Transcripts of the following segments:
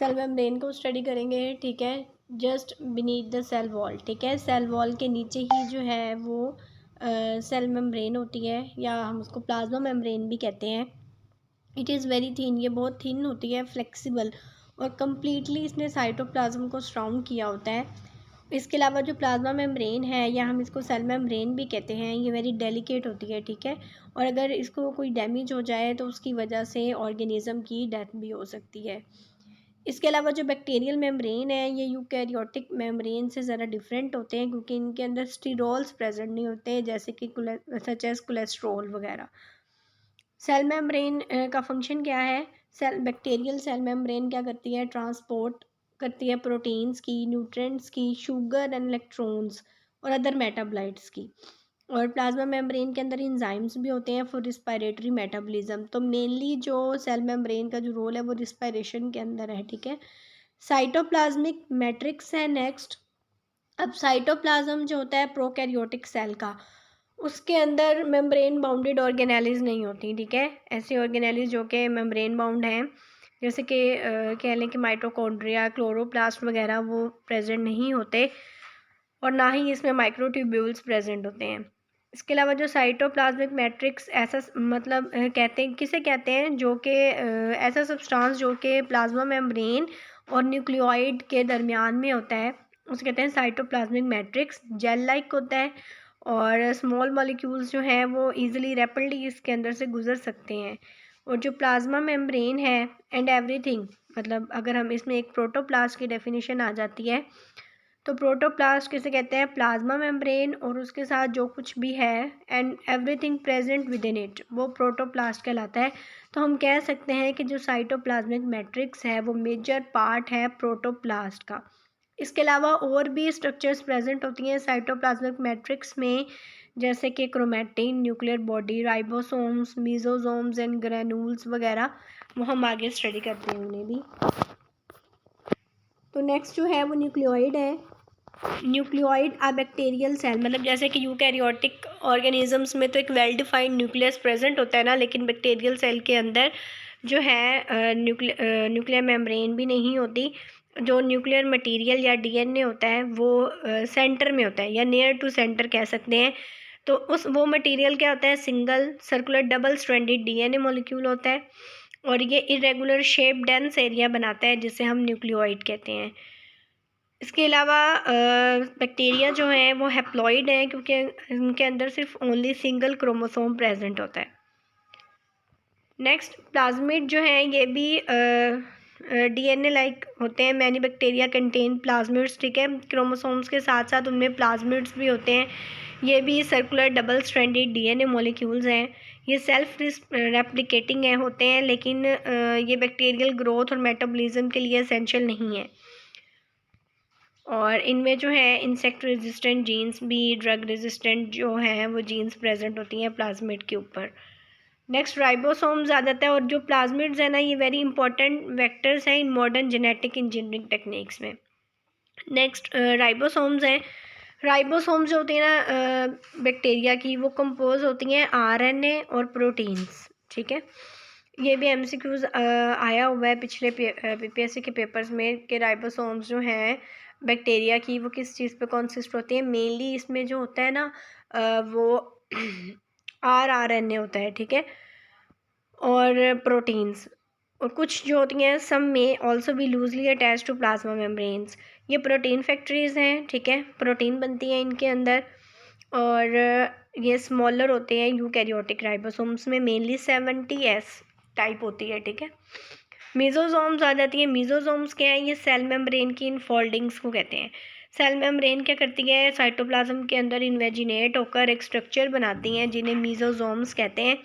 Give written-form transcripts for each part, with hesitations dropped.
Cell membrane को study करेंगे, ठीक है, just beneath the cell wall, ठीक है। सेल वॉल के नीचे ही जो है वो सेल मेम्ब्रेन होती है, या हम उसको प्लाज्मा मेम्ब्रेन भी कहते हैं। इट इज़ वेरी थिन, ये बहुत थिन होती है, फ्लेक्सिबल, और कम्प्लीटली इसने साइटोप्लाज्म को सराउंड किया होता है। इसके अलावा जो प्लाज्मा मेम्ब्रेन है, या हम इसको सेल मेम्ब्रेन भी कहते हैं, ये वेरी डेलिकेट होती है, ठीक है। और अगर इसको कोई डैमेज हो जाए तो उसकी वजह से ऑर्गेनिज्म की डेथ भी हो सकती है। इसके अलावा जो बैक्टीरियल मेम्ब्रेन है, ये यूकैरियोटिक मेम्ब्रेन से ज़रा डिफरेंट होते हैं, क्योंकि इनके अंदर स्टीरोल्स प्रेजेंट नहीं होते हैं, जैसे कि सच एज कोलेस्ट्रोल वगैरह। सेल मेम्ब्रेन का फंक्शन क्या है? बैक्टीरियल सेल मेम्ब्रेन क्या करती है? ट्रांसपोर्ट करती है प्रोटीन्स की, न्यूट्रिएंट्स की, शुगर एंड इलेक्ट्रॉन्स और अदर मेटाबोलाइट्स की। और प्लाज्मा मेम्ब्रेन के अंदर इंजाइम्स भी होते हैं फॉर रिस्पायरेटरी मेटाबॉलिज्म। तो मेनली जो सेल मेम्ब्रेन का जो रोल है वो रिस्पायरेशन के अंदर है, ठीक है। साइटोप्लाज्मिक मैट्रिक्स है नेक्स्ट। अब साइटोप्लाज्म जो होता है प्रोकैरियोटिक सेल का, उसके अंदर मेम्ब्रेन बाउंडेड ऑर्गेनेलिज नहीं होती, ठीक है। ऐसे ऑर्गेनेलिज जो कि मेम्ब्रेन बाउंड हैं, जैसे कि कह लें कि माइटोकॉन्ड्रिया, क्लोरोप्लास्ट वगैरह, वो प्रेजेंट नहीं होते, और ना ही इसमें माइक्रोट्यूब्यूल्स प्रेजेंट होते हैं। इसके अलावा जो साइटोप्लाज्मिक मैट्रिक्स ऐसा मतलब कहते हैं, किसे कहते हैं, जो कि ऐसा सब्सटेंस जो कि प्लाज्मा मेम्ब्रेन और न्यूक्लियोइड के दरमियान में होता है, उसे कहते हैं साइटोप्लाज्मिक मैट्रिक्स। जेल लाइक होता है, और स्मॉल मॉलिक्यूल्स जो हैं वो ईजिली रैपिडली इसके अंदर से गुजर सकते हैं। और जो प्लाज्मा मेम्ब्रेन है एंड एवरीथिंग, मतलब अगर हम इसमें एक प्रोटोप्लास्ट की डेफिनेशन आ जाती है, तो प्रोटोप्लास्ट किसे कहते हैं? प्लाज्मा मेम्ब्रेन और उसके साथ जो कुछ भी है and everything present with in it, वो प्रोटोप्लास्ट कहलाता है। तो हम कह सकते हैं कि जो साइटोप्लाज्मिक मैट्रिक्स है वो मेजर पार्ट है प्रोटोप्लास्ट का। इसके अलावा और भी स्ट्रक्चर्स प्रेजेंट होती हैं साइटोप्लाज्मिक मैट्रिक्स में, जैसे कि chromatin, nuclear body, ribosomes, mesosomes and granules वगैरह, वो हम आगे स्टडी करते हैं उन्हें भी। तो नेक्स्ट जो है वो न्यूक्लियोइड है। न्यूक्लियोइड आ बैक्टीरियल सेल, मतलब जैसे कि यूकैरियोटिक ऑर्गेनिजम्स में तो एक वेल डिफाइंड न्यूक्लियस प्रेजेंट होता है ना, लेकिन बैक्टीरियल सेल के अंदर जो है न्यूक्लियर मेम्ब्रेन भी नहीं होती। जो न्यूक्लियर मटेरियल या डीएनए होता है वो सेंटर में होता है, या नियर टू सेंटर कह सकते हैं। तो वो मटेरियल क्या होता है? Single circular double stranded DNA molecule होता है, और ये इरेगुलर शेप डेंस एरिया बनाता है, जिसे हम न्यूक्लियोइड कहते हैं। इसके अलावा बैक्टीरिया जो हैं वो हैप्लॉइड हैं, क्योंकि इनके अंदर सिर्फ ओनली सिंगल क्रोमोसोम प्रेजेंट होता है। नेक्स्ट प्लाज्मिड जो हैं ये भी डीएनए लाइक होते हैं। मैनी बैक्टीरिया कंटेन प्लाज्मिड्स, ठीक है। क्रोमोसोम्स के साथ साथ उनमें प्लाज्मिड्स भी होते हैं। ये भी circular double stranded DNA molecules हैं। ये सेल्फ रेप्लिकेटिंग होते हैं, लेकिन ये बैक्टीरियल ग्रोथ और मेटाबॉलिज्म के लिए एसेंशियल नहीं है। और इनमें जो है इंसेक्ट रेजिस्टेंट जीन्स भी, ड्रग रेजिस्टेंट जो हैं वो जीन्स प्रेजेंट होती हैं प्लाज्मिड के ऊपर। नेक्स्ट राइबोसोम्स आ जाता है, और जो प्लाज्मिड्स है ना, ये वेरी इंपॉर्टेंट वेक्टर्स हैं in modern genetic engineering techniques में। नेक्स्ट राइबोसोम्स हैं। राइबोसोम्स जो होती हैं ना बैक्टीरिया की, वो कंपोज होती हैं आरएनए और प्रोटीन्स, ठीक है। ये भी एमसीक्यूज आया हुआ है पिछले पीपीएससी के पेपर्स में, कि राइबोसोम्स जो हैं बैक्टीरिया की वो किस चीज़ पे कॉन्सिस्ट होती है। मेनली इसमें जो होता है ना वो आरएनए होता है, ठीक है, और प्रोटीन्स, और कुछ जो होती हैं सम में ऑल्सो भी loosely attach to plasma membranes. ये प्रोटीन फैक्ट्रीज हैं, ठीक है, प्रोटीन बनती हैं इनके अंदर, और ये स्मॉलर होते हैं यूकैरियोटिक राइबोसोम्स में। मेनली 70S टाइप होती है, ठीक है। मीजोसोम्स आ जाती है। मीजोसोम्स क्या है? ये सेल मेम्ब्रेन की इनफोल्डिंग्स को कहते हैं। सेल मेम्ब्रेन क्या करती है? साइटोप्लाज्म के अंदर इन्वेजिनेट होकर एक स्ट्रक्चर बनाती हैं, जिन्हें मीजोसोम्स कहते हैं।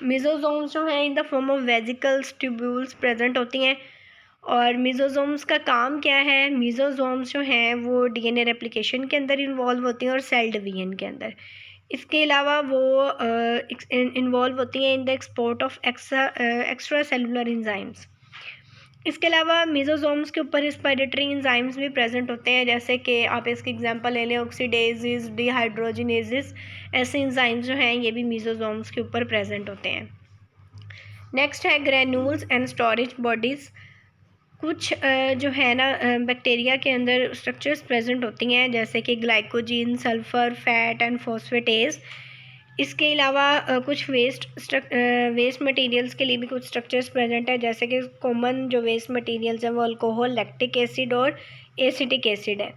मीजोसोम्स जो हैं in the form of vesicles tubules present होती हैं। और मीजोसोम्स का काम क्या है? मीजोसोम्स जो हैं वो डीएनए रेप्लिकेशन के अंदर इन्वॉल्व होती हैं और सेल डिवीजन के अंदर। इसके अलावा वो इन्वॉल्व होती हैं in the export of extra cellular enzymes. इसके अलावा मीजोसोम्स के ऊपर रिस्पायरेटरी इंजाइम्स भी प्रेजेंट होते हैं, जैसे कि आप इसके एग्जांपल ले लें ऑक्सीडेजेस, डिहाइड्रोजिनेजेस। ऐसे इंजाइम्स जो हैं ये भी मीजोसोम्स के ऊपर प्रेजेंट होते हैं। नेक्स्ट है ग्रैन्यूल्स एंड स्टोरेज बॉडीज़। कुछ जो है ना बैक्टीरिया के अंदर स्ट्रक्चर्स प्रेजेंट होती हैं, जैसे कि ग्लाइकोजीन, सल्फ़र, फैट एंड फॉस्फेटेज। इसके अलावा कुछ वेस्ट मटेरियल्स के लिए भी कुछ स्ट्रक्चर्स प्रेजेंट है, जैसे कि कॉमन जो वेस्ट मटेरियल्स हैं वो अल्कोहल, लैक्टिक एसिड और एसिटिक एसिड है।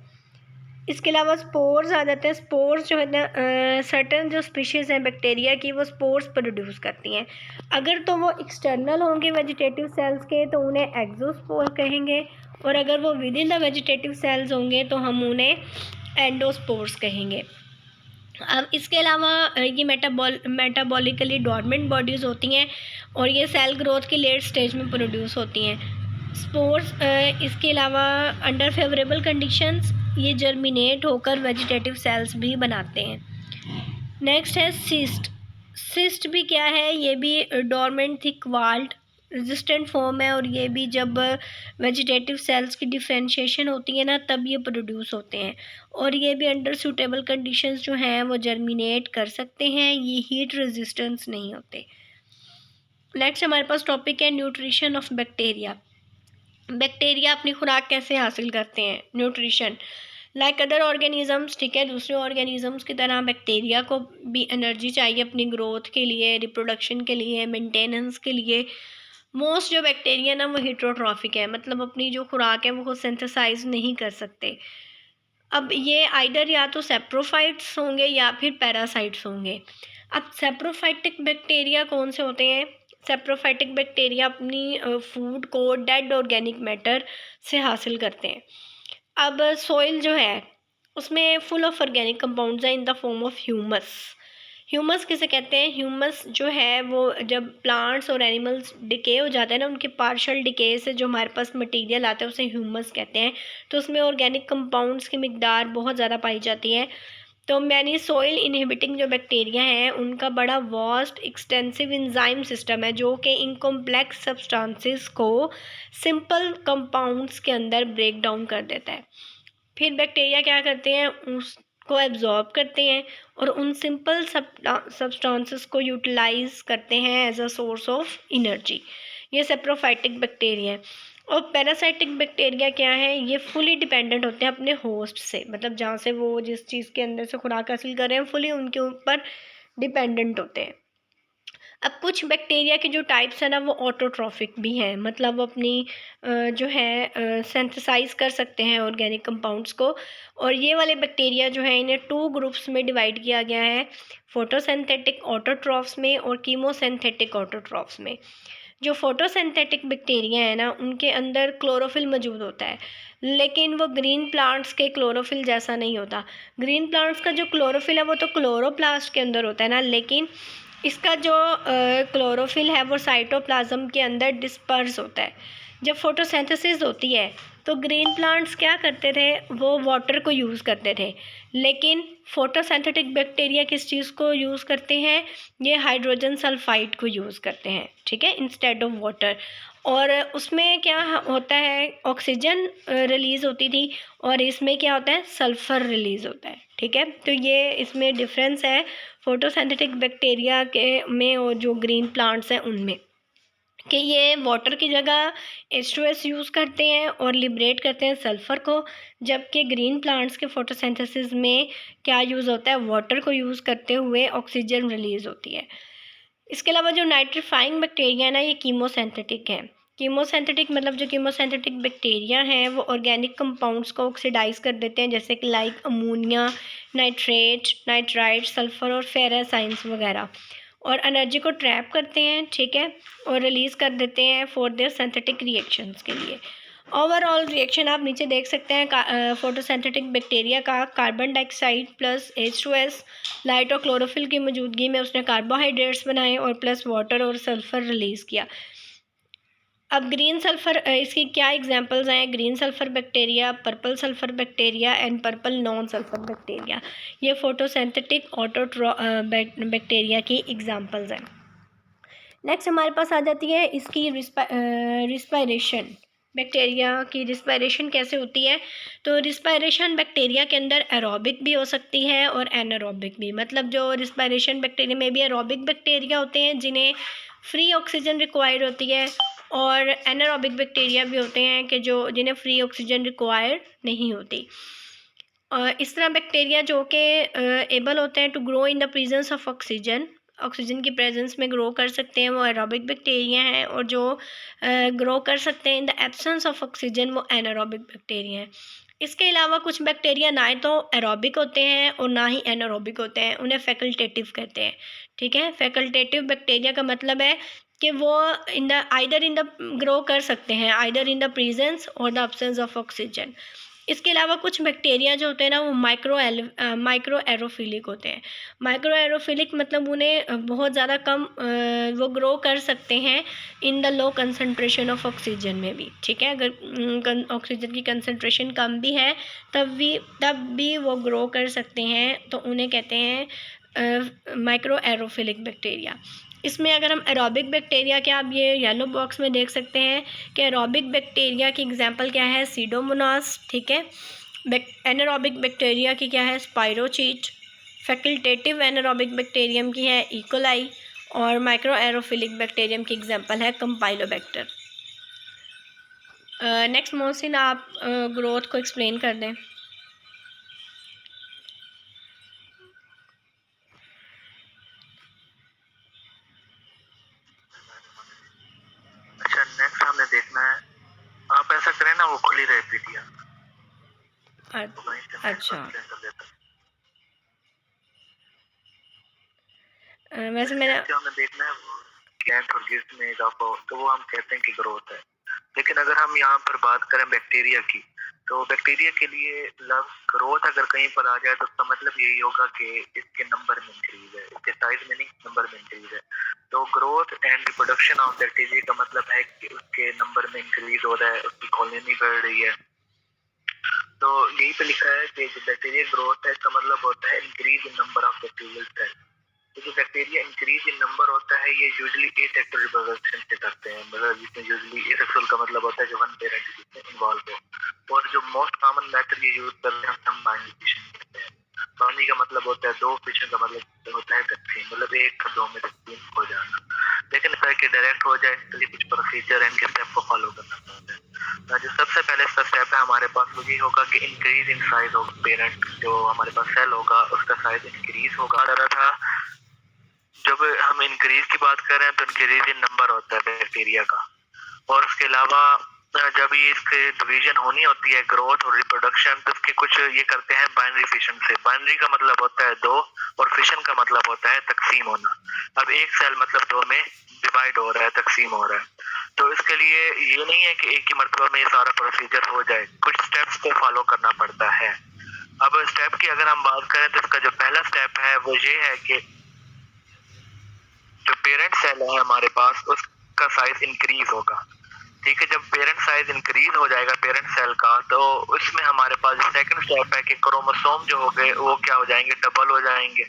इसके अलावा स्पोर्स आ जाते हैं। स्पोर्स जो है ना सर्टेन जो स्पीशीज़ हैं बैक्टीरिया की, वो स्पोर्स प्रोड्यूस करती हैं। अगर तो वो एक्सटर्नल होंगे वेजिटेटिव सेल्स के तो उन्हें एक्सोस्पोर कहेंगे, और अगर वो with in the vegetative cells होंगे तो हम उन्हें एंडोस्पोर्स कहेंगे। अब इसके अलावा ये मेटाबॉलिकली डॉर्मेंट बॉडीज़ होती हैं और ये सेल ग्रोथ के लेट स्टेज में प्रोड्यूस होती हैं। स्पोर्स इसके अलावा अंडर फेवरेबल कंडीशंस ये जर्मिनेट होकर वेजिटेटिव सेल्स भी बनाते हैं। नेक्स्ट है सिस्ट। सिस्ट भी क्या है, ये भी dormant thick walled resistant form है, और ये भी जब वेजिटेटिव सेल्स की डिफ्रेंशिएशन होती है ना तब ये प्रोड्यूस होते हैं, और ये भी अंडर सूटेबल कंडीशंस जो हैं वो जर्मिनेट कर सकते हैं, ये हीट रेजिस्टेंस नहीं होते। नेक्स्ट हमारे पास टॉपिक है न्यूट्रिशन ऑफ बैक्टीरिया। बैक्टीरिया अपनी खुराक कैसे हासिल करते हैं, न्यूट्रिशन लाइक अदर ऑर्गेनिजम्स, ठीक है। दूसरे ऑर्गेनिजम्स की तरह बैक्टीरिया को भी एनर्जी चाहिए अपनी ग्रोथ के लिए, रिप्रोडक्शन के लिए, मेंटेनेंस के लिए। मोस्ट जो बैक्टीरिया ना वो हिट्रोट्रॉफिक है, मतलब अपनी जो खुराक है वो खुद सिंथेसाइज नहीं कर सकते। अब ये आइदर या तो सेप्रोफाइट्स होंगे या फिर पैरासाइट्स होंगे। अब सेप्रोफाइटिक बैक्टीरिया कौन से होते हैं? सेप्रोफाइटिक बैक्टीरिया अपनी फूड को डेड ऑर्गेनिक मैटर से हासिल करते हैं। अब सॉइल जो है उसमें फुल ऑफ ऑर्गेनिक कंपाउंड्स हैं in the form of humus. Humus किसे कहते हैं? ह्यूमस जो है वो जब प्लांट्स और एनिमल्स डिके हो जाते हैं ना, उनके पार्शियल डिके से जो हमारे पास मटेरियल आता है उसे ह्यूमस कहते हैं। तो उसमें ऑर्गेनिक कंपाउंड्स की मिकदार बहुत ज़्यादा पाई जाती है। तो मैनी सॉइल इनहिबिटिंग जो बैक्टीरिया हैं उनका बड़ा वास्ट एक्सटेंसिव इंजाइम सिस्टम है, जो कि इनकॉम्प्लेक्स सब्सटेंसेस को सिंपल कंपाउंड्स के अंदर ब्रेक डाउन कर देता है। फिर बैक्टीरिया क्या करते हैं, उसको एब्जॉर्ब करते हैं और उन सिंपल सब्सटेंसेस को यूटिलाइज करते हैं as a source of energy. ये सेप्रोफाइटिक बैक्टीरिया है। और पैरासाइटिक बैक्टीरिया क्या है, ये फुली डिपेंडेंट होते हैं अपने होस्ट से, मतलब जहाँ से वो जिस चीज़ के अंदर से खुराक हासिल कर रहे हैं फुली उनके ऊपर डिपेंडेंट होते हैं। अब कुछ बैक्टीरिया के जो टाइप्स हैं ना वो ऑटोट्रॉफिक भी हैं, मतलब अपनी जो है सिंथेसाइज कर सकते हैं ऑर्गेनिक कंपाउंड्स को। और ये वाले बैक्टीरिया जो है इन्हें 2 ग्रुप्स में डिवाइड किया गया है, फोटोसिंथेटिक ऑटोट्रॉफ्स में और कीमोसिंथेटिक ऑटोट्रॉफ्स में। जो फोटोसिंथेटिक बैक्टीरिया है ना उनके अंदर क्लोरोफिल मौजूद होता है, लेकिन वो ग्रीन प्लांट्स के क्लोरोफिल जैसा नहीं होता। ग्रीन प्लांट्स का जो क्लोरोफिल है वो तो क्लोरोप्लास्ट के अंदर होता है ना, लेकिन इसका जो क्लोरोफिल है वो साइटोप्लाज्म के अंदर डिस्पर्स होता है। जब फोटोसिंथेसिस होती है तो ग्रीन प्लांट्स क्या करते थे, वो वाटर को यूज़ करते थे, लेकिन फोटोसिंथेटिक बैक्टीरिया किस चीज़ को यूज़ करते हैं, ये हाइड्रोजन सल्फाइड को यूज़ करते हैं, ठीक है, इंस्टेड ऑफ वाटर। और उसमें क्या होता है, ऑक्सीजन रिलीज़ होती थी और इसमें क्या होता है, सल्फ़र रिलीज़ होता है, ठीक है। तो ये इसमें डिफरेंस है फोटोसिंथेटिक बैक्टीरिया के में और जो ग्रीन प्लांट्स हैं उनमें, कि ये वाटर की जगह H2S यूज़ करते हैं और लिबरेट करते हैं सल्फ़र को, जबकि ग्रीन प्लांट्स के फोटोसिंथेसिस में क्या यूज़ होता है, वाटर को यूज़ करते हुए ऑक्सीजन रिलीज़ होती है। इसके अलावा जो नाइट्रीफाइंग बैक्टीरिया है ना ये कीमोसिंथेटिक है। कीमोसिंथेटिक मतलब जो कीमोसिंथेटिक बैक्टीरिया हैं वो ऑर्गेनिक कंपाउंड्स को ऑक्सीडाइज कर देते हैं, जैसे कि like ammonia, nitrate, nitrite, sulphur और फेरासाइंस वगैरह, और एनर्जी को ट्रैप करते हैं, ठीक है, और रिलीज़ कर देते हैं फॉर देयर सिंथेटिक रिएक्शंस के लिए। ओवरऑल रिएक्शन आप नीचे देख सकते हैं, फोटोसिंथेटिक बैक्टीरिया का carbon dioxide plus H2S light और क्लोरोफिल की मौजूदगी में उसने कार्बोहाइड्रेट्स बनाए और प्लस वाटर और सल्फ़र रिलीज़ किया। अब ग्रीन सल्फ़र, इसकी क्या एग्जांपल्स हैं, green sulphur bacteria, purple sulphur bacteria and purple non sulphur bacteria, ये फोटोसिंथेटिक बैक्टीरिया की एग्जांपल्स हैं। नेक्स्ट हमारे पास आ जाती है इसकी रिस्पायरेशन। बैक्टीरिया की रिस्पायरेशन कैसे होती है, तो रिस्पायरेशन बैक्टीरिया के अंदर एरोबिक भी हो सकती है और एनारोबिक भी, मतलब जो रिस्पायरेशन बैक्टीरिया में भी एरोबिक बैक्टीरिया होते हैं जिन्हें फ्री ऑक्सीजन रिक्वायर्ड होती है, और एनारोबिक बैक्टीरिया भी होते हैं कि जिन्हें फ्री ऑक्सीजन रिक्वायर नहीं होती। इस तरह बैक्टीरिया जो कि एबल होते हैं to grow in the presence of oxygen की प्रेजेंस में ग्रो कर सकते हैं, वो एरोबिक बैक्टीरिया हैं। और जो ग्रो कर सकते हैं in the absence of oxygen, वो एनारोबिक बैक्टीरिया हैं। इसके अलावा कुछ बैक्टीरिया ना तो एरोबिक होते हैं और ना ही एनारोबिक होते हैं, उन्हें फैकल्टेटिव कहते हैं। ठीक है, फैकल्टेटिव बैक्टीरिया का मतलब है कि वो इन द ग्रो कर सकते हैं आइदर इन द प्रेजेंस और द एब्सेंस ऑफ ऑक्सीजन। इसके अलावा कुछ बैक्टीरिया जो होते हैं ना, वो माइक्रो एरोफिलिक होते हैं। माइक्रो एरोफिलिक मतलब उन्हें बहुत ज़्यादा कम वो ग्रो कर सकते हैं in the low concentration of oxygen में भी। ठीक है, अगर ऑक्सीजन की कंसंट्रेशन कम भी है तब भी वो ग्रो कर सकते हैं, तो उन्हें कहते हैं माइक्रो एरोफिलिक बैक्टीरिया। इसमें अगर हम एरोबिक बैक्टीरिया के, आप ये येलो बॉक्स में देख सकते हैं कि एरोबिक बैक्टीरिया की एग्जांपल क्या है, सीडोमोनास। ठीक है, एनारोबिक बैक्टीरिया की क्या है, स्पाइरोचीट। फैकल्टेटिव एनारोबिक बैक्टीरियम की है इकोलाई। और माइक्रो एरोफिलिक बैक्टीरियम की एग्जांपल है कंपाइलोबैक्टर। नेक्स्ट मोहसिन, आप ग्रोथ को एक्सप्लेन कर दें। अच्छा, नेक्स्ट हमें देखना है, आप ऐसा करें ना, वो खुली रहे पीडिया। अच्छा, वैसे मैंने हमें देखना है लेंथ और गिस्ट में इजाफा हो, तो वो हम कहते हैं कि ग्रोथ है। लेकिन अगर हम यहाँ पर बात करें बैक्टीरिया की, तो बैक्टीरिया के लिए ग्रोथ अगर कहीं पर आ जाए तो उसका मतलब यही होगा कि इसके नंबर में इंक्रीज है, इसके साइज में नहीं, नंबर में इंक्रीज है। तो growth and reproduction of bacteria का मतलब है कि उसके नंबर में इंक्रीज हो रहा है, उसकी कॉलोनी बढ़ रही है। तो यही पे लिखा है कि जो बैक्टीरिया ग्रोथ है, इसका मतलब होता है increase in number of bacterial cell. तो जो बैक्टीरिया इंक्रीज इन नंबर होता है, ये यूजुअली एसेक्सुअल रिप्रोडक्शन से करते हैं, मतलब जिसमें यूजुअली एसेक्सुअल का मतलब होता है कि वन पेरेंट जिसमें इन्वॉल्व हो। और जो मोस्ट कॉमन मेथड ये यूज करते हैं हम बाइनरी फिशिंग कहते हैं। बाइनरी का मतलब होता है दो, फिशिंग का मतलब होता है तकसीम, मतलब एक का दो में तकसीम हो जाना। लेकिन ऐसा कि डायरेक्ट हो जाए, इसके लिए कुछ प्रोसीजर है, इनके स्टेप को फॉलो करना पड़ता है। जो सबसे पहले स्टेप है हमारे पास, वो ये होगा कि increase in size of parent. जो हमारे पास सेल होगा उसका साइज इंक्रीज होगा। था जब हम इंक्रीज की बात कर रहे हैं तो इंक्रीज इन नंबर होता है बैक्टीरिया का। और उसके अलावा जब ये इसके डिवीजन होनी होती है, ग्रोथ और रिप्रोडक्शन, तो इसके कुछ ये करते हैं बाइनरी फिशन से। बाइनरी का मतलब होता है दो और फिशन का मतलब होता है तकसीम होना। अब एक सेल मतलब दो में डिवाइड हो रहा है, तकसीम हो रहा है। तो इसके लिए ये नहीं है कि एक ही मरतबा में ये सारा प्रोसीजर हो जाए, कुछ स्टेप्स को फॉलो करना पड़ता है। अब स्टेप की अगर हम बात करें तो इसका जो पहला स्टेप है वो ये है कि जो पेरेंट सेल है हमारे पास, उसका साइज इंक्रीज होगा। ठीक है, जब पेरेंट साइज इंक्रीज हो जाएगा पेरेंट सेल का, तो उसमें हमारे पास सेकंड स्टेप है कि क्रोमोसोम जो हो गए वो क्या हो जाएंगे, डबल हो जाएंगे।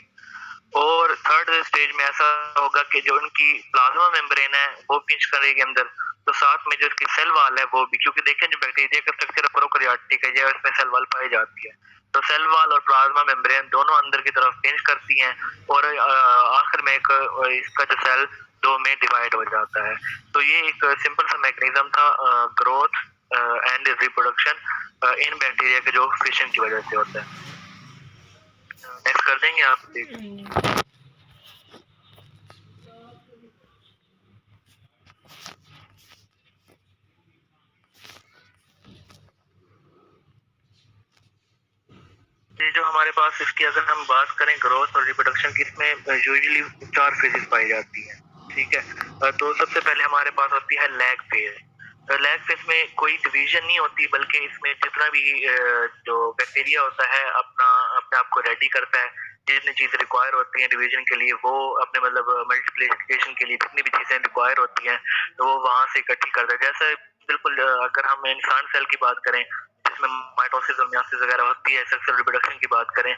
और थर्ड स्टेज में ऐसा होगा कि जो उनकी प्लाज्मा मेम्ब्रेन है वो पिंच करेगी अंदर, तो साथ में जो उसकी सेल वाल है वो भी, क्योंकि देखें जो बैक्टीरिया का स्ट्रक्चर प्रोकैरियोटिक है, उसमें सेल वाल पाई जाती है। तो सेल वाल और प्लाज्मा मेम्ब्रेन दोनों अंदर की तरफ पिंच करती हैं और आखिर में इसका जो सेल दो में डिवाइड हो जाता है। तो ये एक सिंपल सा मैकेनिज्म था growth and reproduction in bacteria के जो फिशन की वजह से होता है। नेक्स्ट कर देंगे आप। ये जो हमारे पास इसकी अगर हम बात करें ग्रोथ और रिप्रोडक्शन की, इसमें यूजुअली 4 फेजेस पाई जाती हैं। ठीक है, तो सबसे पहले हमारे पास होती है लैग फेज। लैग फेज में कोई डिवीजन नहीं होती, बल्कि इसमें जितना भी जो बैक्टीरिया होता है अपने आप को रेडी करता है, जितनी चीजें रिक्वायर होती हैं डिवीजन के लिए, वो अपने मतलब मल्टीप्लिकेशन के लिए जितनी भी चीजें रिक्वायर होती हैं तो वो वहां से इकट्ठी करता है। जैसे बिल्कुल अगर हम इंसान सेल की बात करें जिसमें माइटोसिस और मियोसिस वगैरह होती है, सेक्सुअल रिप्रोडक्शन की बात करें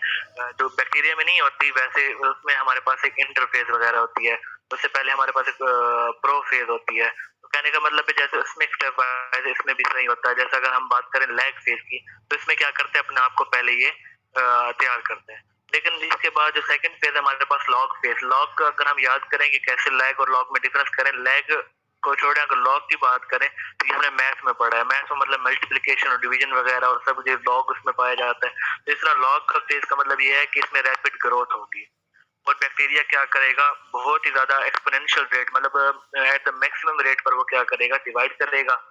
जो बैक्टीरिया में नहीं होती, वैसे उसमें हमारे पास एक इंटरफेज वगैरह होती है। उससे पहले हमारे पास एक प्रोफेज होती है। तो कहने का मतलब है जैसे उसमें स्टेप वाइज इसमें भी सही होता है। जैसे अगर हम बात करें लैग फेज की, तो इसमें क्या करते हैं, अपने आप को पहले ये तैयार करते हैं। लेकिन इसके बाद जो सेकंड फेज है हमारे पास लॉग फेज। लॉग का अगर हम याद करें कि कैसे लैग और लॉग में डिफरेंस करें, लैग को छोड़ें, अगर लॉग की बात करें तो ये हमने मैथ में पढ़ा है। मैथ में मतलब मल्टीप्लिकेशन और डिवीजन वगैरह और सब जो लॉग उसमें पाया जाता है। तो इस तरह लॉग का फेज का मतलब ये है कि इसमें रैपिड ग्रोथ होगी और बैक्टीरिया क्या करेगा, बहुत ही ज्यादा एक्सपोनेंशियल रेट मतलब एट द मैक्सिमम रेट पर वो क्या करेगा, डिवाइड करेगा।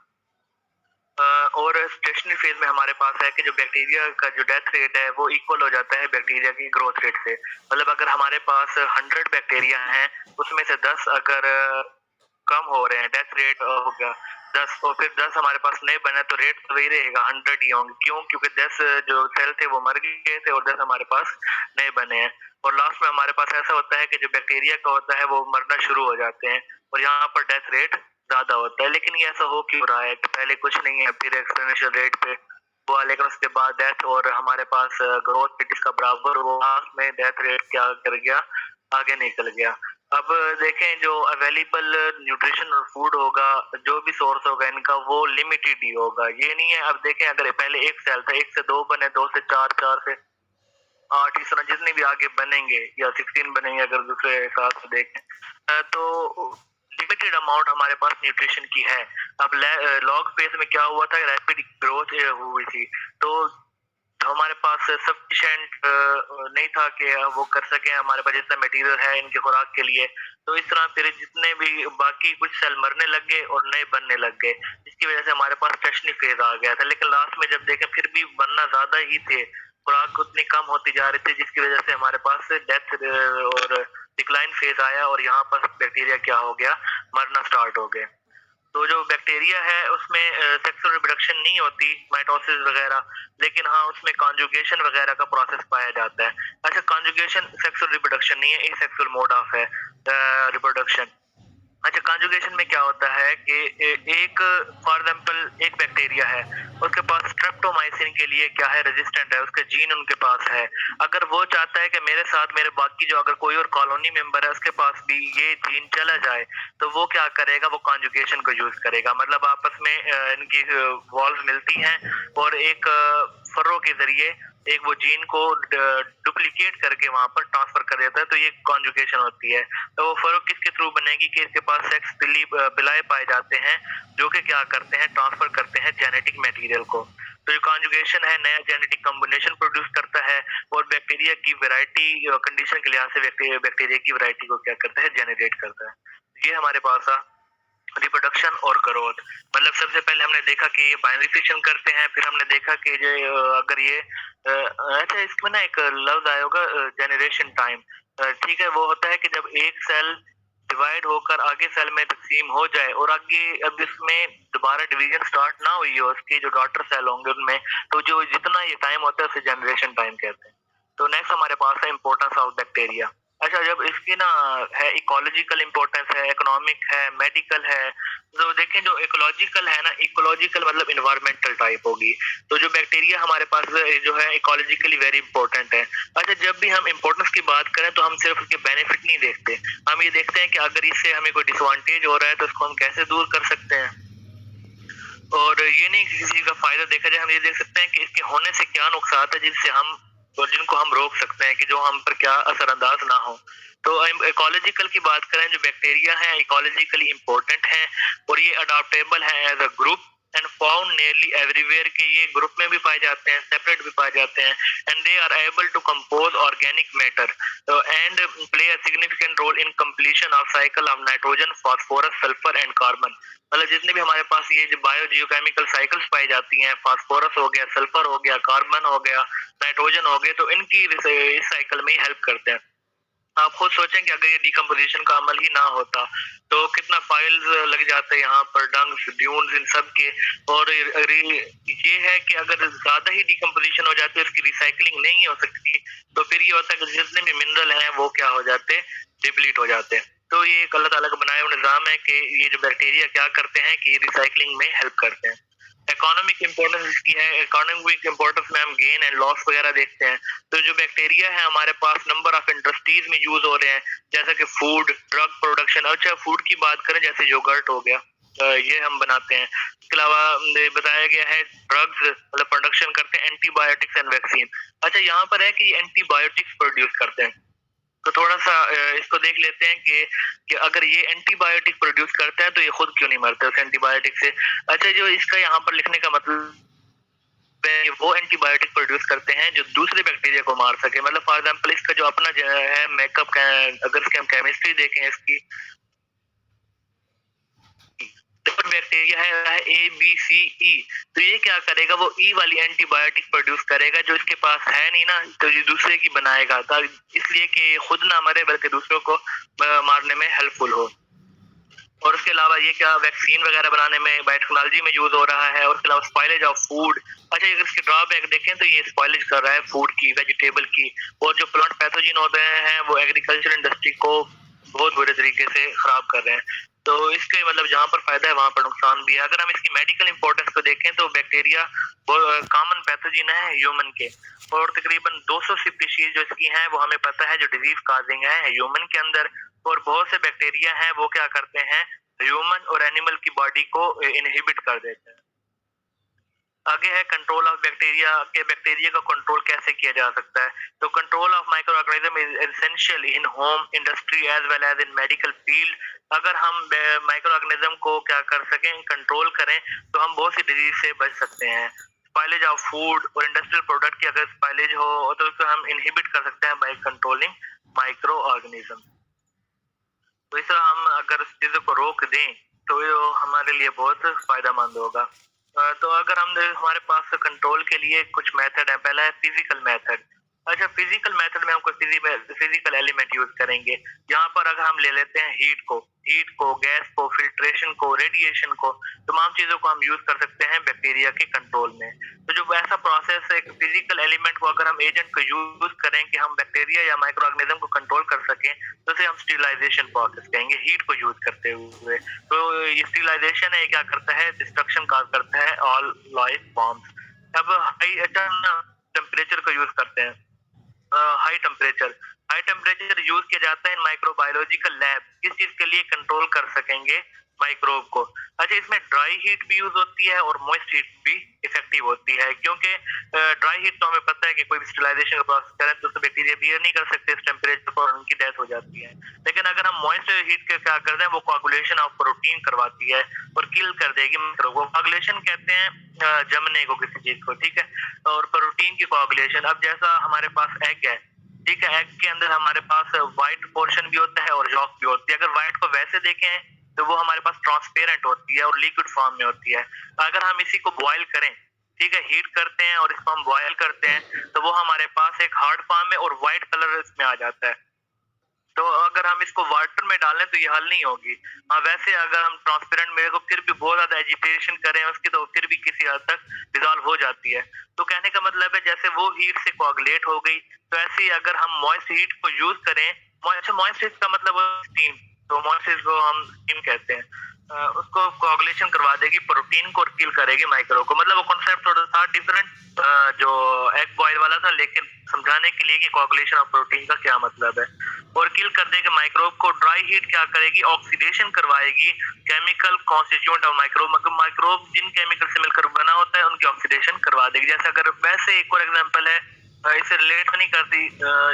और स्टेशनरी फेज में हमारे पास है कि जो बैक्टीरिया का जो डेथ रेट है वो इक्वल हो जाता है बैक्टीरिया की ग्रोथ रेट से। मतलब अगर हमारे पास 100 बैक्टीरिया हैं, उसमें से 10 अगर कम हो रहे हैं, डेथ रेट हो गया 10 और फिर 10 हमारे पास नए बने तो रेट तो वही रहेगा, 100 ही होंगे। क्यों? क्योंकि 10 जो सेल थे वो मर गए थे और 10 हमारे पास नए बने हैं। और लास्ट में हमारे पास ऐसा होता है कि जो बैक्टीरिया का होता है वो मरना शुरू हो जाते हैं और यहाँ पर डेथ रेट ज्यादा होता है। लेकिन ये ऐसा हो क्यों रहा है कि पहले कुछ नहीं है, फिर एक्सपोनेंशियल रेट पे हुआ, लेकिन उसके बाद डेथ और हमारे पास ग्रोथ रेट इसका बराबर हुआ, लास्ट में डेथ रेट क्या कर गया, आगे निकल गया। अब देखें जो अवेलेबल न्यूट्रिशन और फूड होगा, जो भी सोर्स होगा इनका वो लिमिटेड ही होगा, ये नहीं है। अब देखें अगर पहले एक सेल था, 1 से 2 बने, 2 से 4, 4 से 8, इस तरह जितने भी आगे बनेंगे या 16 बनेंगे अगर दूसरे हिसाब से देखें, तो लिमिटेड अमाउंट हमारे पास न्यूट्रिशन की है। अब लॉग फेज में क्या हुआ था, रैपिड ग्रोथ हुई थी, तो हमारे पास सफिशिएंट नहीं था कि वो कर सके, हमारे पास जितना मटेरियल है इनके खुराक के लिए। तो इस तरह फिर जितने भी बाकी कुछ सेल मरने लग गए और नए बनने लग गए, जिसकी वजह से हमारे पास टर्शरी फेज आ गया था। लेकिन लास्ट में जब देखें फिर भी बनना ज्यादा ही थे, खुराक उतनी कम होती जा रही थी, जिसकी वजह से हमारे पास डेथ और डिक्लाइन फेज आया और यहाँ पर बैक्टीरिया क्या हो गया, मरना स्टार्ट हो गए। तो जो बैक्टीरिया है उसमें सेक्सुअल रिप्रोडक्शन नहीं होती, माइटोसिस वगैरह, लेकिन हाँ उसमें कॉन्जुगेशन वगैरह का प्रोसेस पाया जाता है। अच्छा, कॉन्जुगेशन सेक्सुअल रिप्रोडक्शन नहीं है, सेक्सुअल मोड ऑफ है रिप्रोडक्शन। अच्छा, कॉन्जुगेशन में क्या होता है कि एक फॉर एग्जांपल एक बैक्टीरिया है, उसके पास स्ट्रेप्टोमाइसिन के लिए क्या है, रेजिस्टेंट है, उसका जीन उनके पास है। अगर वो चाहता है कि मेरे साथ मेरे बाकी जो अगर कोई और कॉलोनी मेंबर है उसके पास भी ये जीन चला जाए, तो वो क्या करेगा, वो कॉन्जुगेशन को यूज करेगा। मतलब आपस में इनकी वॉल्स मिलती हैं और एक फरो के जरिए एक वो जीन को डुप्लीकेट करके वहां पर ट्रांसफर कर देता है, तो ये कॉन्जुगेशन होती है। तो वो फरो किसके थ्रू बनेगी कि इसके पास सेक्स बिलाए पाए जाते हैं जो कि क्या करते हैं, ट्रांसफर करते हैं जेनेटिक मटेरियल को। तो जो कॉन्जुगेशन है नया जेनेटिक कॉम्बिनेशन प्रोड्यूस करता है और बैक्टीरिया की वैरायटी कंडीशन के लिहाज से बैक्टीरिया की वैरायटी को क्या करता है, जनरेट करता है। ये हमारे पास रिप्रोडक्शन और ग्रोथ। मतलब सबसे पहले हमने देखा कि ये बाइनरी फिशन करते हैं, फिर हमने देखा कि जो अगर ये अच्छा इसमें ना एक लफ्ज आया होगा जनरेशन टाइम, ठीक है, वो होता है कि जब एक सेल डिवाइड होकर आगे सेल में तकसीम हो जाए और आगे अब इसमें दोबारा डिवीजन स्टार्ट ना हुई हो, उसके जो डॉटर सेल होंगे उनमें, तो जो जितना ये टाइम होता है उसे जनरेशन टाइम कहते हैं। तो नेक्स्ट हमारे पास है इम्पोर्टेंस ऑफ बैक्टीरिया। अच्छा, जब इसकी ना है इकोलॉजिकल इम्पोर्टेंस है, इकोनॉमिक है, मेडिकल है। तो देखें जो इकोलॉजिकल है ना, इकोलॉजिकल मतलब इन्वायरमेंटल टाइप होगी। तो जो बैक्टीरिया हमारे पास जो है इकोलॉजिकली वेरी इंपॉर्टेंट है। अच्छा, जब भी हम इम्पोर्टेंस की बात करें तो हम सिर्फ उसके बेनिफिट नहीं देखते, हम ये देखते हैं कि अगर इससे हमें कोई डिसएडवांटेज हो रहा है तो उसको हम कैसे दूर कर सकते हैं। और ये नहीं कि किसी का फायदा देखा जाए, हम ये देख सकते हैं कि इसके होने से क्या नुकसान है जिनसे हम और जिनको हम रोक सकते हैं कि जो हम पर क्या असरअंदाज ना हो। तो इकोलॉजिकल की बात करें, जो बैक्टीरिया है इकोलॉजिकली इंपॉर्टेंट है और ये अडॉप्टेबल है as a group and found nearly everywhere, के ये ग्रुप में भी पाए जाते हैं, सेपरेट भी पाए जाते हैं, and they are able to compose organic matter and play a significant role in completion of cycle of nitrogen, phosphorus, sulphur and carbon. मतलब जितने भी हमारे पास ये जो बायो जियोकेमिकल साइकिल्स पाई जाती हैं, फास्फोरस हो गया, सल्फर हो गया, कार्बन हो गया, नाइट्रोजन हो गए, तो इनकी इस साइकिल में ही हेल्प करते हैं। आप खुद सोचें कि अगर ये डिकम्पोजिशन का अमल ही ना होता तो कितना फाइल्स लग जाते हैं यहाँ पर, डंग्स, ड्यून्स, इन सब के। और ये है कि अगर ज्यादा ही डिकम्पोजिशन हो जाती है, उसकी रिसाइकलिंग नहीं हो सकती, तो फिर ये होता है कि जितने भी मिनरल हैं वो क्या हो जाते, डिप्लीट हो जाते हैं। तो ये एक अल्लाह ताला का बनाया हुआ निजाम है कि ये जो बैक्टीरिया क्या करते हैं कि रिसाइकलिंग में हेल्प करते हैं। इकोनॉमिक इंपॉर्टेंस इसकी है, इकोनॉमिक इंपॉर्टेंस में हम गेन एंड लॉस वगैरह देखते हैं। तो जो बैक्टीरिया है हमारे पास नंबर ऑफ इंडस्ट्रीज में यूज हो रहे हैं, जैसा कि फूड, ड्रग प्रोडक्शन। अच्छा, फूड की बात करें जैसे योगर्ट हो गया, ये हम बनाते हैं। इसके अलावा बताया गया है ड्रग्स मतलब प्रोडक्शन करते हैं, एंटीबायोटिक्स एंड वैक्सीन। अच्छा, यहाँ पर है कि एंटीबायोटिक्स प्रोड्यूस करते हैं। तो थोड़ा-सा इसको देख लेते हैं कि अगर ये एंटीबायोटिक प्रोड्यूस करता है तो ये खुद क्यों नहीं मरता उस एंटीबायोटिक से? अच्छा, जो इसका यहाँ पर लिखने का मतलब है वो एंटीबायोटिक प्रोड्यूस करते हैं जो दूसरे बैक्टीरिया को मार सके। मतलब फॉर एग्जांपल इसका जो अपना जो है मेकअप का, अगर इसकी हम केमिस्ट्री देखें इसकी, बैक्टीरिया है ए बी सी ई, तो ये क्या करेगा, वो ई वाली एंटीबायोटिक प्रोड्यूस करेगा जो इसके पास है नहीं ना, तो ये दूसरे की बनाएगा, इसलिए कि खुद ना मरे बल्कि दूसरों को मारने में हेल्पफुल हो। और उसके अलावा ये क्या वैक्सीन वगैरह बनाने में बायोटेक्नोलॉजी में यूज हो रहा है। और उसके अलावा स्पॉइलेज ऑफ फूड। अच्छा, अगर इसके ड्रॉबैक देखें तो ये स्पॉइलेज कर रहा है फूड की, वेजिटेबल की, और जो प्लांट पैथोजन होते हैं वो एग्रीकल्चर इंडस्ट्री को बहुत बुरे तरीके से खराब कर रहे हैं। तो इसके मतलब जहाँ पर फायदा है वहां पर नुकसान भी है। अगर हम इसकी मेडिकल इंपॉर्टेंस को देखें तो बैक्टीरिया कॉमन पैथोजन है ह्यूमन के, और तकरीबन 200 स्पीशीज जो इसकी हैं वो हमें पता है जो डिजीज काजिंग है ह्यूमन के अंदर। और बहुत से बैक्टीरिया हैं वो क्या करते हैं, ह्यूमन और एनिमल की बॉडी को इनहिबिट कर देते हैं। आगे है कंट्रोल ऑफ बैक्टीरिया, के बैक्टीरिया का कंट्रोल कैसे किया जा सकता है। तो control of micro organism is essential in home industry as well as in medical field. अगर हम माइक्रो ऑर्गेनिज्म को क्या कर सकें, कंट्रोल करें, तो हम बहुत सी डिजीज से बच सकते हैं। स्पाइलेज ऑफ फूड और इंडस्ट्रियल प्रोडक्ट की अगर स्पाइलेज हो तो उसको हम इनहिबिट कर सकते हैं बाय कंट्रोलिंग माइक्रो ऑर्गेनिज्म। तो इस तरह हम अगर उस चीजों को रोक दें तो ये हमारे लिए बहुत फायदेमंद होगा। तो अगर हम हमारे पास कंट्रोल के लिए कुछ मेथड है। पहला है फिजिकल मेथड। अच्छा, फिजिकल मेथड में हम कोई फिजिकल एलिमेंट यूज करेंगे। यहाँ पर अगर हम ले लेते हैं हीट को, गैस को, फिल्ट्रेशन को, रेडिएशन को, तमाम चीजों को हम यूज कर सकते हैं बैक्टीरिया के कंट्रोल में। तो जो ऐसा प्रोसेस है, एक फिजिकल एलिमेंट को अगर हम एजेंट को यूज करें कि हम बैक्टीरिया या माइक्रो ऑर्गेनिज्म को कंट्रोल कर सकें, तो इसे हम स्टेरिलाइजेशन प्रोसेस कहेंगे, हीट को यूज करते हुए। तो ये स्टेरिलाइजेशन है, क्या करता है, डिस्ट्रक्शन कॉज करता है ऑल लाइफ फॉर्म्स। अब हाई टेम्परेचर को यूज करते हैं। हाई टेम्परेचर यूज किया जाता है इन माइक्रोबायोलॉजिकल लैब। किस चीज के लिए, कंट्रोल कर सकेंगे माइक्रोब को। अच्छा, इसमें ड्राई हीट भी यूज होती है और मॉइस्ट हीट भी इफेक्टिव होती है, क्योंकि ड्राई हीट तो हमें पता है कि कोई भी स्टेरिलाइजेशन का प्रोसेस करें तो बैक्टीरिया बियर नहीं कर सकते इस टेम्परेचर पर, उनकी डेथ हो जाती है। लेकिन अगर हम मॉइस्ट हीट के क्या करते हैं, वो कोआगुलेशन ऑफ प्रोटीन करवाती है और किल कर देगी माइक्रोब को। कोआगुलेशन कहते हैं जमने को किसी चीज को, ठीक है, और प्रोटीन की कोआगुलेशन। अब जैसा हमारे पास एग है, ठीक है, एग के अंदर हमारे पास व्हाइट पोर्शन भी होता है और यॉक भी होती है। अगर व्हाइट को वैसे देखें तो वो हमारे पास ट्रांसपेरेंट होती है और लिक्विड फॉर्म में होती है। अगर हम इसी को बॉयल करें, ठीक है, हीट करते हैं और इसको हम बॉयल करते हैं, तो वो हमारे पास एक हार्ड फॉर्म में और व्हाइट कलर इसमें आ जाता है। तो अगर हम इसको वाटर में डालें तो ये हल नहीं होगी। हाँ, वैसे अगर हम ट्रांसपेरेंट में को फिर भी बहुत ज्यादा एजिटेशन करें उसकी, तो फिर भी किसी हद तक डिजॉल्व हो जाती है। तो कहने का मतलब है जैसे वो हीट से कोआगुलेट हो गई, तो ऐसे ही अगर हम मॉइस्ट हीट को यूज करें, मॉइस्ट हीट का मतलब स्टीम, तो मॉइस्ट हीट को हम स्टीम कहते हैं, उसको कोआगुलेशन करवा देगी प्रोटीन को और किल करेगी माइक्रो को। मतलब वो कॉन्सेप्ट थोड़ा सा डिफरेंट जो एग बॉयल वाला था, लेकिन समझाने के लिए कि कोआगुलेशन ऑफ प्रोटीन का क्या मतलब है। और किल कर देगी माइक्रोब को। ड्राई हीट क्या करेगी, ऑक्सीडेशन करवाएगी chemical constituent of microbe. Microbe जिन केमिकल से मिलकर बना होता है उनकी ऑक्सीडेशन करवा देगी। जैसे अगर वैसे एक और एग्जांपल है, इसे रिलेट नहीं करती,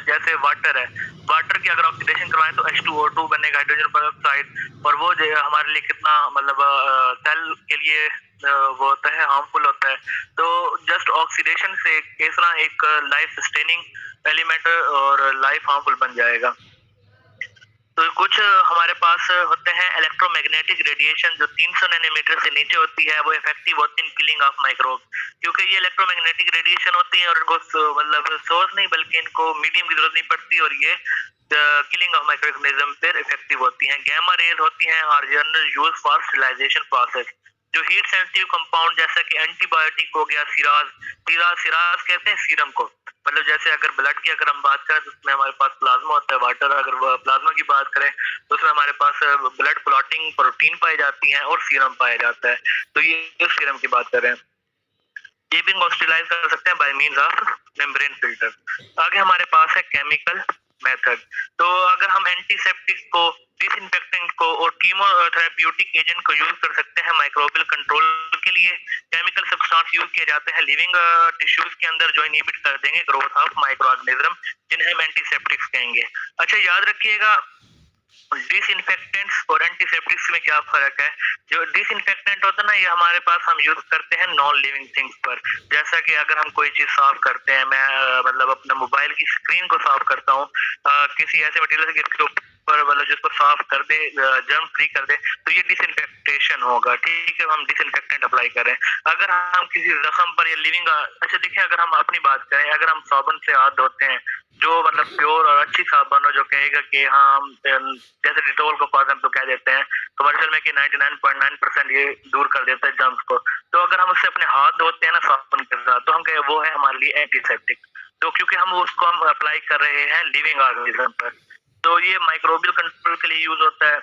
जैसे वाटर है, वाटर की अगर ऑक्सीडेशन करवाएं तो H2O2 बनेगा, हाइड्रोजन पेरोक्साइड, और वो जो हमारे लिए कितना मतलब सेल के लिए वो होता है, हार्मफुल होता है। तो जस्ट ऑक्सीडेशन से इस तरह एक लाइफ सस्टेनिंग एलिमेंट और लाइफ हार्मफुल बन जाएगा। तो कुछ हमारे पास होते हैं इलेक्ट्रोमैग्नेटिक रेडिएशन जो 300 नैनोमीटर से नीचे होती है, वो इफेक्टिव होती है किलिंग ऑफ माइक्रोब, क्योंकि ये इलेक्ट्रोमैग्नेटिक रेडिएशन होती है और इनको मतलब सोर्स नहीं बल्कि इनको मीडियम की जरूरत नहीं पड़ती, और ये किलिंग ऑफ माइक्रोऑर्गेनिज्म पर इफेक्टिव होती हैं। गैमा रेज होती हैं और general use for sterilisation process. जो हीट सेंसिटिव कंपाउंड जैसा कि एंटीबायोटिक हो गया, सिराज कहते हैं सीरम को, मतलब जैसे अगर ब्लड की अगर हम बात करें तो उसमें हमारे पास प्लाज्मा होता है, वाटर, अगर प्लाज्मा की बात करें तो उसमें हमारे पास ब्लड क्लॉटिंग प्रोटीन पाई जाती हैं और सीरम पाया जाता है। तो ये सीरम की बात करें, ये भी हॉस्पिटलाइज कर सकते हैं by means of membrane filter. आगे हमारे पास है केमिकल मेथड। तो अगर हम एंटीसेप्टिक को, डिसइंफेक्टेंट को और कीमोथेरेप्यूटिक एजेंट को यूज कर सकते हैं माइक्रोबियल कंट्रोल के लिए। केमिकल सब्सटेंस यूज किए जाते हैं लिविंग टिश्यूज के अंदर जो इनहिबिट कर देंगे ग्रोथ ऑफ माइक्रो ऑर्गेनिज्म, जिन्हें हम एंटीसेप्टिक्स कहेंगे। अच्छा याद रखिएगा डिसइंफेक्टेंट्स और एंटीसेप्टिक्स में क्या फर्क है। जो डिसइंफेक्टेंट होता है ना, ये हमारे पास हम यूज करते हैं नॉन लिविंग थिंग्स पर, जैसा कि अगर हम कोई चीज साफ करते हैं, मैं मतलब अपना मोबाइल की स्क्रीन को साफ करता हूँ किसी ऐसे मटेरियल से जिसके ऊपर मतलब जिसको साफ कर दे, जर्म फ्री कर दे, तो ये डिसइंफेक्टेशन होगा। ठीक है, हम डिसइंफेक्टेंट अप्लाई कर रहे हैं। अगर हम किसी जख्म पर या लिविंग, अच्छा देखिए अगर हम अपनी बात करें, अगर हम साबुन से हाथ धोते हैं, जो मतलब प्योर और अच्छी साबुन हो, जो कहेगा कि हाँ जैसे डिटोल को फॉर एग्जाम्पल कह देते हैं कमर्शियल में कि 99.9% ये दूर कर देता है जर्म्स को, तो अगर हम उससे अपने हाथ धोते हैं ना साबुन के साथ, तो हम कहें वो है हमारे लिए एंटीसेप्टिक, तो क्योंकि हम उसको हम अप्लाई कर रहे हैं लिविंग ऑर्गेनिज्म पर, तो ये माइक्रोबियल कंट्रोल के लिए यूज होता है।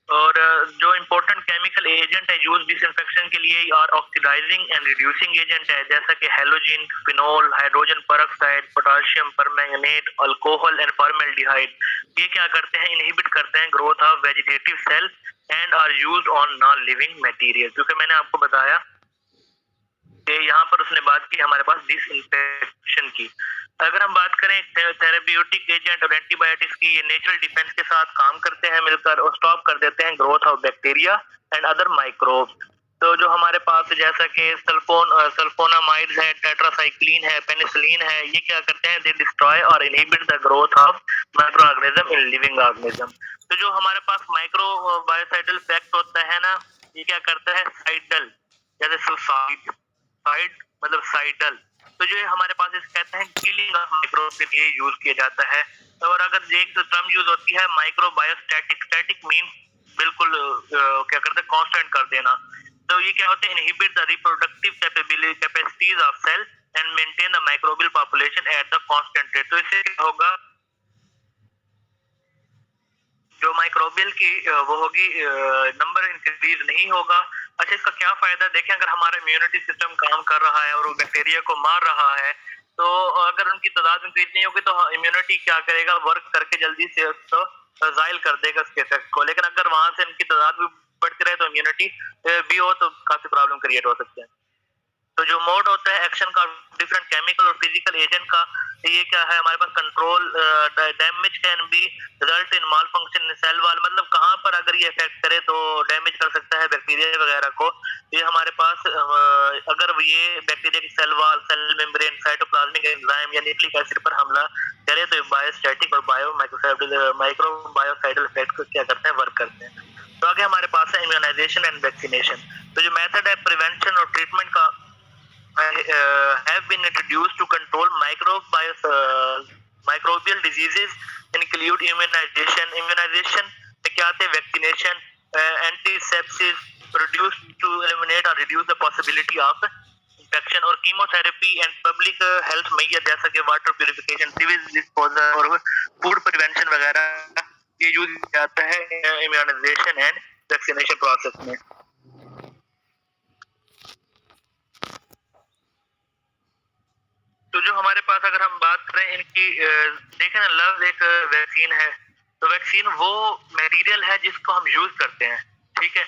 और जो इम्पोर्टेंट केमिकल एजेंट है यूज डिसइंफेक्शन के लिए और ऑक्सीडाइजिंग एंड रिड्यूसिंग एजेंट है, जैसा कि halogen, phenol, hydrogen peroxide, potassium permanganate, alcohol and formaldehyde. ये क्या करते हैं, इनहिबिट करते हैं growth of vegetative cell and are used on non living material. क्योंकि मैंने आपको बताया कि यहाँ पर उसने बात की हमारे पास डिसइंफेक्शन की। अगर हम बात करें थेरेप्यूटिक एजेंट और एंटीबायोटिक्स की, ये नेचुरल डिफेंस के साथ काम करते हैं मिलकर और स्टॉप कर देते हैं growth of bacteria and other microbes. तो जो हमारे पास जैसा कि सल्फोनामाइड्स है, टेट्रासाइक्लिन है, पेनिसिलिन है, ये क्या करते हैं, दे डिस्ट्रॉय और inhibit the growth of micro organism in living organism. तो जो हमारे पास माइक्रो बायोसाइडल इफेक्ट होता है ना, ये क्या करता है, साइडल, जैसे सुसाइड, साइड मतलब साइडल, तो जो हमारे पास इस कहते हैं किलिंग ऑफ माइक्रोब के लिए यूज किया जाता है। और अगर एक टर्म यूज होती है माइक्रोबायोस्टैटिक, स्टैटिक मीन बिल्कुल क्या करते हैं, कांस्टेंट कर देना। तो ये क्या होते हैं, inhibit the reproductive capacities of cell and maintain the microbial population at the constant rate. तो इससे क्या होगा, जो माइक्रोबियल की वो होगी नंबर इंक्रीज नहीं होगा। अच्छा इसका क्या फायदा देखें, अगर हमारा इम्यूनिटी सिस्टम काम कर रहा है और वो बैक्टीरिया को मार रहा है, तो अगर उनकी तादाद इंक्रीज नहीं होगी तो इम्यूनिटी क्या करेगा, वर्क करके जल्दी से उसको जाइल कर देगा उसके इफेक्ट को। लेकिन अगर वहां से इनकी तादाद भी बढ़ती रहे तो इम्यूनिटी भी हो तो काफी प्रॉब्लम क्रिएट हो सकते हैं। तो जो मोड होता है एक्शन का डिफरेंट केमिकल और फिजिकल एजेंट का, ये क्या है हमारे पास control damage can be result in malfunction in cell wall, मतलब कहाँ पर अगर ये इफेक्ट करे तो डैमेज कर सकता है बैक्टीरिया वगैरह को। ये हमारे पास अगर ये बैक्टीरिया की cell wall, cell membrane, cytoplasmic enzyme या न्यूक्लिक एसिड पर हमला करे तो बायोस्टैटिक और माइक्रो बायोसाइडल इफेक्ट को क्या करते हैं, वर्क करते हैं। तो आगे हमारे पास है इम्यूनाइजेशन एंड वैक्सीनेशन। तो जो मेथड है प्रिवेंशन और ट्रीटमेंट का have been introduced to control microbial diseases include immunization में क्या आते हैं, vaccination, antisepsis, reduce to eliminate or reduce the possibility of infection, और chemotherapy and public health Maihar जैसा कि वाटर प्यूरिफिकेशन, सीवेज डिस्पोजल और फूड प्रिवेंशन वगैरह ये यूज जाता है इम्यूनाइजेशन एंड वैक्सीनेशन प्रोसेस में। तो जो हमारे पास अगर हम बात करें इनकी, देखें ना, लव एक वैक्सीन है, तो वैक्सीन वो मटेरियल है जिसको हम यूज करते हैं, ठीक है,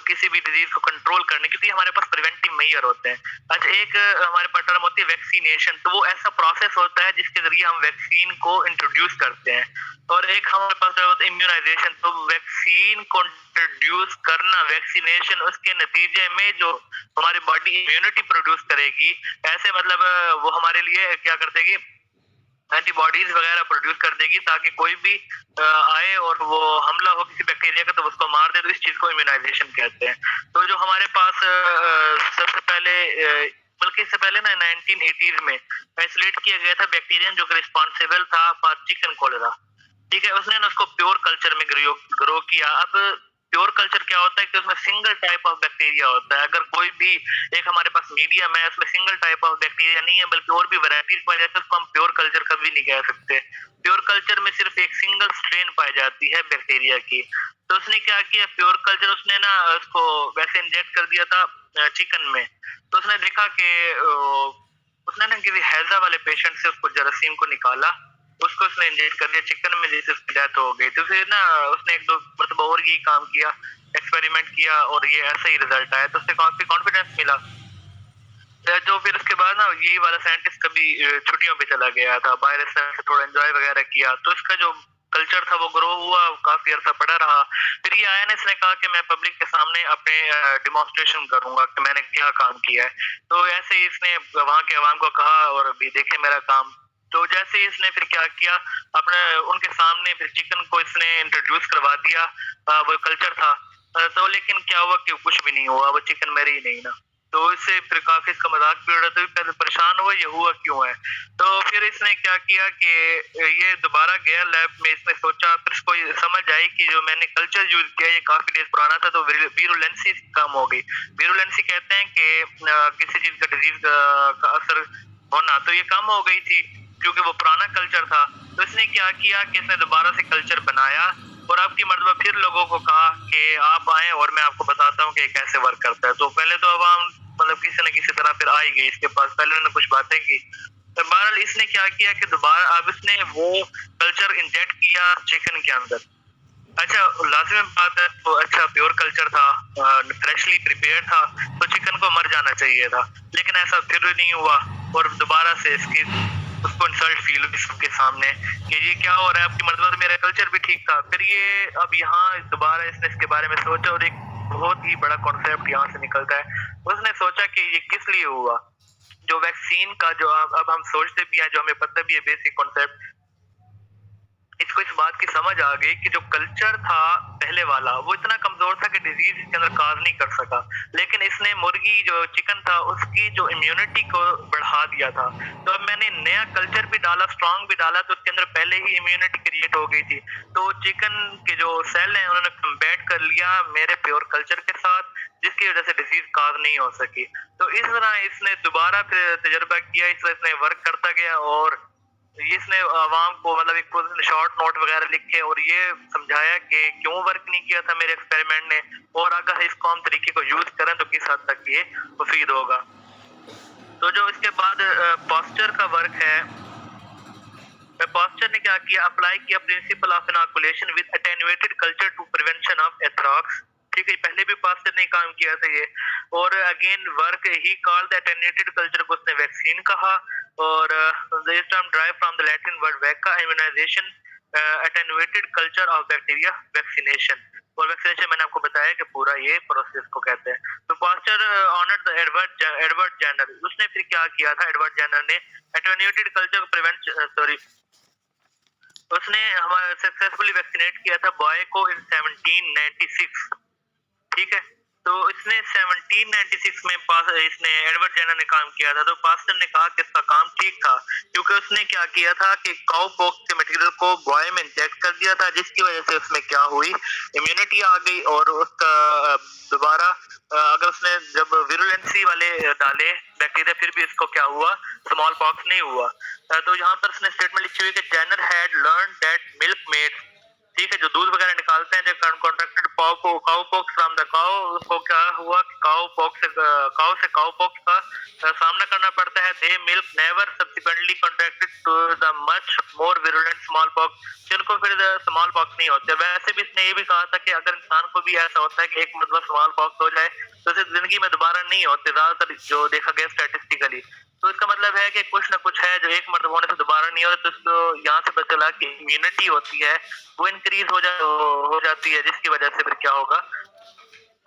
किसी भी डिजीज को कंट्रोल करने के लिए हमारे पास प्रिवेंटिव मेजर होते हैं। अच्छा एक हमारे पास टर्म होती है वैक्सीनेशन, तो वो ऐसा प्रोसेस होता है जिसके जरिए हम वैक्सीन को इंट्रोड्यूस करते हैं। और एक हमारे पास होता है इम्यूनाइजेशन, तो वैक्सीन को इंट्रोड्यूस करना, वैक्सीनेशन उसके नतीजे में जो हमारी बॉडी इम्यूनिटी प्रोड्यूस करेगी, ऐसे मतलब वो हमारे लिए क्या कर देगी, एंटीबॉडीज वगैरह प्रोड्यूस कर देगी ताकि कोई भी आए और वो हमला हो किसी बैक्टीरिया का तो उसको मार दे, तो इस चीज को इम्यूनाइजेशन कहते हैं। तो जो हमारे पास सबसे पहले बल्कि इससे पहले ना 1980s में आइसोलेट किया गया था बैक्टीरियन जो रिस्पॉन्सिबल था फॉर चिकन कोलेरा, ठीक है, उसने ना उसको प्योर कल्चर में ग्रो किया। अब प्योर कल्चर क्या होता है कि उसमें सिंगल टाइप ऑफ बैक्टीरिया होता है। अगर कोई भी एक हमारे पास मीडियम है उसमें सिंगल टाइप ऑफ बैक्टीरिया नहीं है बल्कि और भी वैरायटीज पाई जाती है, उसको हम प्योर कल्चर कभी नहीं कह सकते। प्योर कल्चर में सिर्फ एक सिंगल स्ट्रेन पाई जाती है बैक्टीरिया की। तो उसने क्या किया, प्योर कल्चर उसने ना उसको वैसे इंजेक्ट कर दिया था चिकन में। तो उसने देखा कि उसने ना किसी हैजा वाले पेशेंट से उसको जरासीम को निकाला, उसको उसने इंजेक्ट कर दिया चिकन में, जिससे उसकी डेथ हो गई। तो फिर ना उसने एक दो मतलब और यही काम किया, एक्सपेरिमेंट किया और ये ऐसा ही रिजल्ट आया। तो उससे काफी कॉन्फिडेंस मिला। तो फिर उसके बाद ना यही वाला साइंटिस्ट कभी छुट्टियों पे चला गया था, बाहर से थोड़ा एंजॉय वगैरह किया, तो इसका जो कल्चर था वो ग्रो हुआ, काफी अरसा पड़ा रहा। फिर ये आया ना, इसने कहा कि मैं पब्लिक के सामने अपने डिमॉन्स्ट्रेशन करूंगा कि मैंने क्या काम किया है। तो ऐसे ही इसने वहां के अवाम को कहा और अभी देखे मेरा काम। तो जैसे ही इसने फिर क्या किया, अपने उनके सामने फिर चिकन को इसने इंट्रोड्यूस करवा दिया, वो कल्चर था। तो लेकिन क्या हुआ कि कुछ भी नहीं हुआ, वो चिकन मेरी ही नहीं ना। तो इससे फिर काफी इसका मजाक भी उड़ा, तो पहले परेशान हुआ ये हुआ क्यों है। तो फिर इसने क्या किया कि ये दोबारा गया लैब में, इसने सोचा, फिर इसको ये समझ आई कि जो मैंने कल्चर यूज किया ये काफी डेज पुराना था, तो वीरुलेंसी कम हो गई। वीरुलेंसी कहते हैं कि किसी चीज का डिजीज का असर होना, तो ये कम हो गई थी क्योंकि वो पुराना कल्चर था। तो इसने क्या किया कि इसने दोबारा से कल्चर बनाया और आपकी मर्तबा फिर लोगों को कहा कि आप आए और मैं आपको बताता हूँ कि कैसे वर्क करता है। तो पहले तो अवाम मतलब किसी न किसी तरह फिर आई गई इसके पास, पहले उन्होंने कुछ बातें की। तो बहरहाल इसने क्या किया कि दोबारा अब इसने वो कल्चर इंजेक्ट किया चिकन के अंदर। अच्छा, लाजिमी बात है, तो अच्छा प्योर कल्चर था, फ्रेशली प्रिपेयर था, तो चिकन को मर जाना चाहिए था, लेकिन ऐसा फिर नहीं हुआ। और दोबारा से इसकी उसको इंसल्ट फील हुई सबके सामने कि ये क्या हो रहा है, आपकी मतलब मेरा कल्चर भी ठीक था। फिर ये अब यहाँ दोबारा इसने इसके बारे में सोचा और एक बहुत ही बड़ा कॉन्सेप्ट यहाँ से निकलता है। उसने सोचा कि ये किस लिए हुआ, जो वैक्सीन का जो अब हम सोचते भी हैं, जो हमें पता भी है बेसिक कॉन्सेप्ट, इसको इस बात की समझ आ गई कि जो कल्चर था पहले वाला वो इतना कमजोर था कि डिजीज इसके अंदर काज नहीं कर सका, लेकिन इसने मुर्गी जो चिकन था उसकी जो इम्यूनिटी को बढ़ा दिया था। तो अब मैंने नया कल्चर भी डाला, स्ट्रॉन्ग भी डाला, तो उसके अंदर पहले ही इम्यूनिटी क्रिएट हो गई थी। तो चिकन के जो सेल हैं उन्होंने कम्बैट कर लिया मेरे प्योर कल्चर के साथ, जिसकी वजह से डिजीज काज नहीं हो सकी। तो इस तरह इसने दोबारा फिर तजर्बा किया, इस तरह इसने वर्क करता गया और इसने आवाम को मतलब एक शॉर्ट नोट वगैरह लिखे और ये समझाया कि क्यों वर्क नहीं किया था मेरे एक्सपेरिमेंट ने, और अगर इसको हम तरीके को यूज करें तो किस हद तक ये मुफीद होगा। तो जो इसके बाद पास्चर का वर्क है, पास्चर ने क्या किया, अप्लाई किया principle of inoculation with attenuated culture to prevention of anthrax. ठीक है, पहले भी पास्चर ने काम किया था ये, और again work he called the attenuated culture को उसने वैक्सीन कहा। और this term derive from the Latin word vacca, immunization, attenuated culture of bacteria, vaccination. और वैक्सीनेशन मैंने आपको बताया कि पूरा ये प्रोसेस को कहते हैं। तो Pasteur honoured the Edward Jenner, उसने फिर क्या किया था, एडवर्ड जेनर ने अटेन्युएटेड कल्चर को प्रिवेंट उसने हमारा सक्सेसफुली वैक्सीनेट किया था बॉय को इन 1796। ठीक है, तो इसने 1796 में इसने एडवर्ड जेनर ने काम किया था। तो पास्टर ने कहा कि इसका काम ठीक था, क्योंकि उसने क्या किया था कि काउ पॉक्स के मटेरियल को बॉय में इंजेक्ट कर दिया था, जिसकी वजह से उसमें क्या हुई, इम्यूनिटी आ गई। और उसका दोबारा अगर उसने जब विरुलेंसी वाले डाले बैक्टीरिया, फिर भी इसको क्या हुआ, स्मॉल पॉक्स नहीं हुआ। तो यहाँ पर उसने स्टेटमेंट लिखी हुई कि Jenner had learn that milk maid, ठीक है, जो दूध वगैरह निकालते हैं, जो contracted cow pox from the cow, उसको क्या हुआ कि काउ काउ पॉक्स का सामना करना पड़ता है। The milk never subsequently contracted to the much more virulent smallpox, जिनको फिर स्मॉल पॉक्स नहीं होते। वैसे भी इसने ये भी कहा था कि अगर इंसान को भी ऐसा होता है कि एक मतलब स्मॉल पॉक्स हो जाए तो इसे जिंदगी में दोबारा नहीं होते, ज्यादातर जो देखा गया स्टैटिस्टिकली। तो इसका मतलब है कि कुछ ना कुछ है जो एक मर्तबा होने से दोबारा नहीं होता। तो इसको यहाँ से पता चला कि इम्यूनिटी होती है वो इंक्रीज हो जाती है, जिसकी वजह से फिर क्या होगा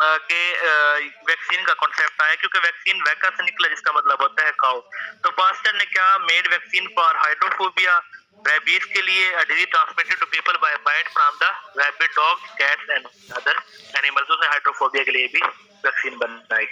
कि वैक्सीन का कॉन्सेप्ट आया, क्योंकि वैक्सीन वैका से निकला जिसका मतलब होता है काउ। तो पास्टर ने क्या made vaccine for hydrophobia, rabies के लिए, disease transmitted to people by bite from the rabbit, dog, cats and other animals. उसने हाइड्रोफोबिया के लिए भी वैक्सीन बनाई।